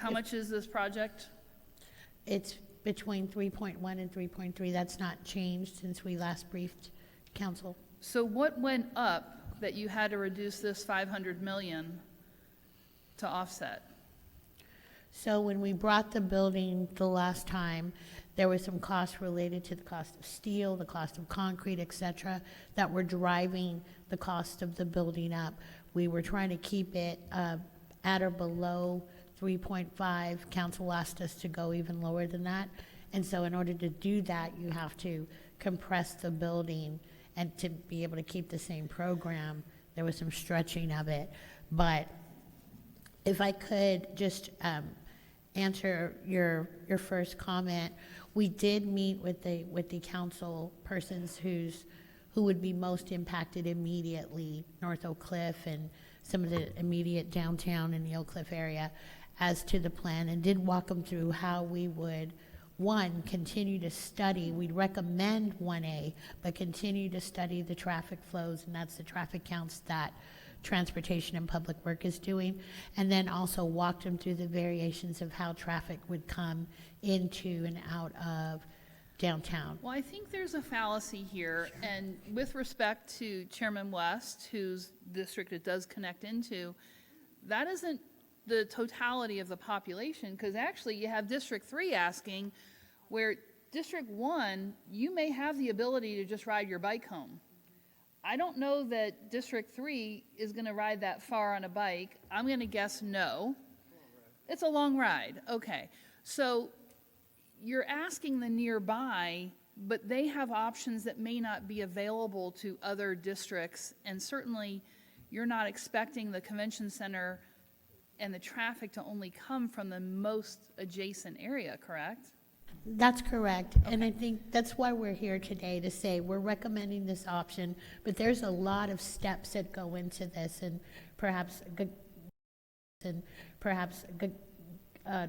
how much is this project? It's between 3.1 and 3.3. That's not changed since we last briefed council. So what went up that you had to reduce this 500 million to offset? So when we brought the building the last time, there was some costs related to the cost of steel, the cost of concrete, et cetera, that were driving the cost of the building up. We were trying to keep it at or below 3.5. Council asked us to go even lower than that. And so in order to do that, you have to compress the building, and to be able to keep the same program, there was some stretching of it. But if I could just answer your first comment, we did meet with the council persons who would be most impacted immediately, North Oak Cliff and some of the immediate downtown in the Oak Cliff area, as to the plan, and did walk them through how we would, one, continue to study. We'd recommend 1A, but continue to study the traffic flows, and that's the traffic counts that Transportation and Public Work is doing, and then also walked them through the variations of how traffic would come into and out of downtown. Well, I think there's a fallacy here, and with respect to Chairman West, whose district it does connect into, that isn't the totality of the population, because actually you have District 3 asking, where District 1, you may have the ability to just ride your bike home. I don't know that District 3 is going to ride that far on a bike. I'm going to guess no. It's a long ride. Okay. So you're asking the nearby, but they have options that may not be available to other districts, and certainly you're not expecting the convention center and the traffic to only come from the most adjacent area, correct? That's correct. Okay. And I think that's why we're here today, to say we're recommending this option, but there's a lot of steps that go into this, and perhaps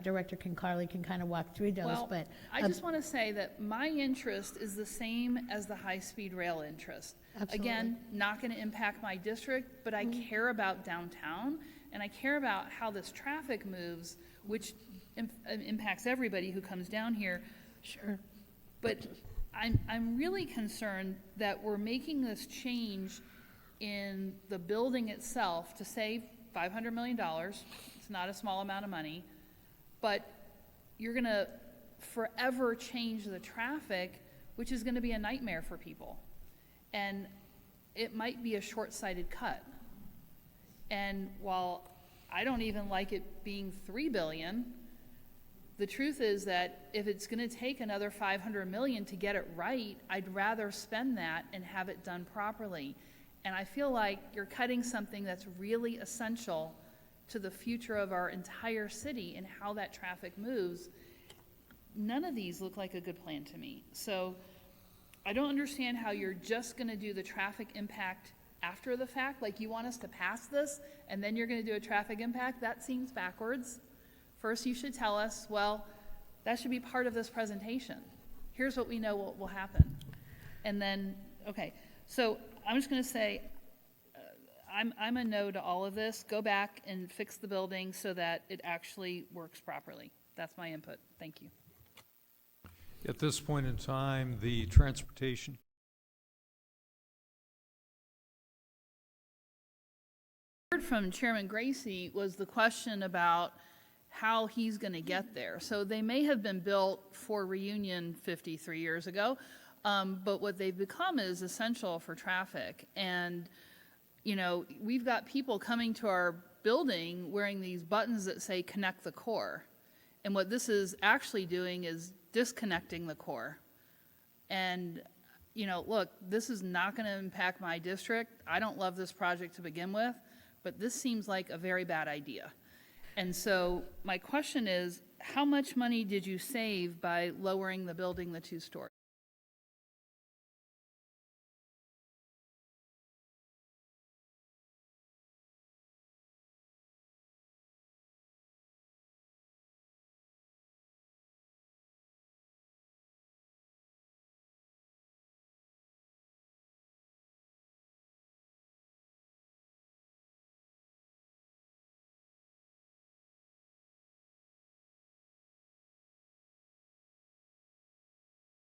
Director Concarly can kind of walk through those. Well, but I just want to say that my interest is the same as the high-speed rail interest. Absolutely. Again, not going to impact my district, but I care about downtown, and I care about how this traffic moves, which impacts everybody who comes down here. Sure. But I'm really concerned that we're making this change in the building itself to save $500 million. It's not a small amount of money, but you're going to forever change the traffic, which is going to be a nightmare for people. And it might be a short-sighted cut. And while I don't even like it being $3 billion, the truth is that if it's going to take another $500 million to get it right, I'd rather spend that and have it done properly. And I feel like you're cutting something that's really essential to the future of our entire city and how that traffic moves. None of these look like a good plan to me. So I don't understand how you're just going to do the traffic impact after the fact, like you want us to pass this and then you're going to do a traffic impact. That seems backwards. First, you should tell us, well, that should be part of this presentation. Here's what we know what will happen. And then, okay, so I'm just going to say, I'm a no to all of this. Go back and fix the building so that it actually works properly. That's my input. Thank you. At this point in time, the transportation Heard from Chairman Gracie was the question about how he's going to get there. So they may have been built for Reunion 53 years ago, but what they've become is essential for traffic. And, you know, we've got people coming to our building wearing these buttons that say connect the core. And what this is actually doing is disconnecting the core. And, you know, look, this is not going to impact my district. I don't love this project to begin with, but this seems like a very bad idea. And so my question is, how much money did you save by lowering the building the 2 stories?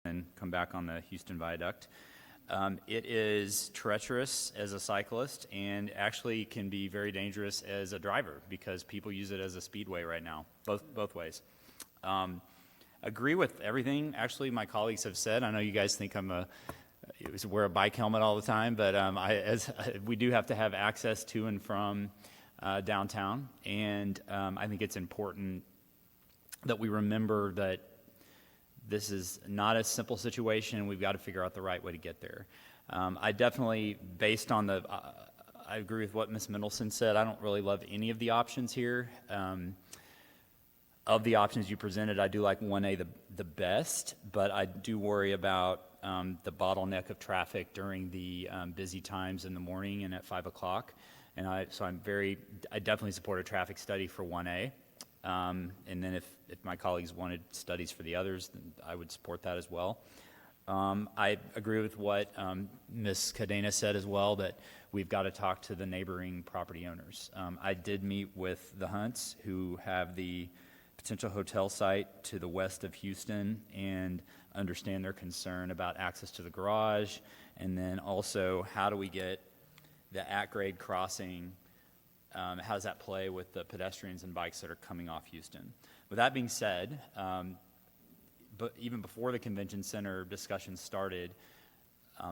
and come back on the Houston Viaduct. It is treacherous as a cyclist and actually can be very dangerous as a driver because people use it as a speedway right now, both ways. Agree with everything actually my colleagues have said. I know you guys think wear a bike helmet all the time, but we do have to have access to and from downtown, and I think it's important that we remember that this is not a simple situation. We've got to figure out the right way to get there. I definitely, based on I agree with what Ms. Mendelson said. I don't really love any of the options here. Of the options you presented, I do like 1A the best, but I do worry about the bottleneck of traffic during the busy times in the morning and at 5 o'clock. And I definitely support a traffic study for 1A. And then if my colleagues wanted studies for the others, then I would support that as well. I agree with what Ms. Cadena said as well, that we've got to talk to the neighboring property owners. I did meet with the Hunts, who have the potential hotel site to the west of Houston, and understand their concern about access to the garage, and then also how do we get the at-grade crossing, how does that play with the pedestrians and bikes that are coming off Houston? With that being said, but even before the convention center discussion started,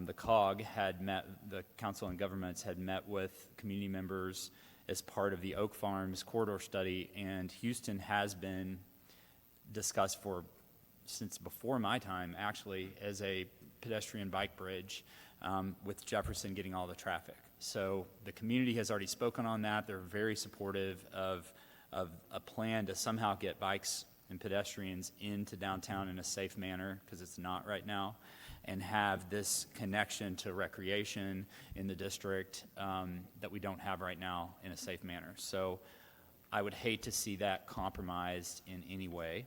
the COG had met, the Council on Governments had met with community members as part of the Oak Farms corridor study, and Houston has been discussed since before my time, actually, as a pedestrian bike bridge, with Jefferson getting all the traffic. So the community has already spoken on that. They're very supportive of a plan to somehow get bikes and pedestrians into downtown in a safe manner, because it's not right now, and have this connection to recreation in the district that we don't have right now in a safe manner. So I would hate to see that compromised in any way.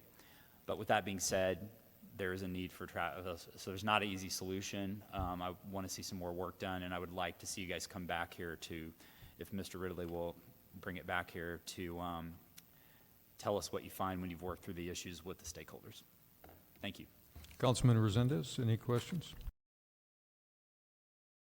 But with that being said, there is a need for so there's not an easy solution. I want to see some more work done, and I would like to see you guys come back here to, if Mr. Ridley will bring it back here, to tell us what you find when you've worked through the issues with the stakeholders. Thank you. Councilman Resendez, any questions?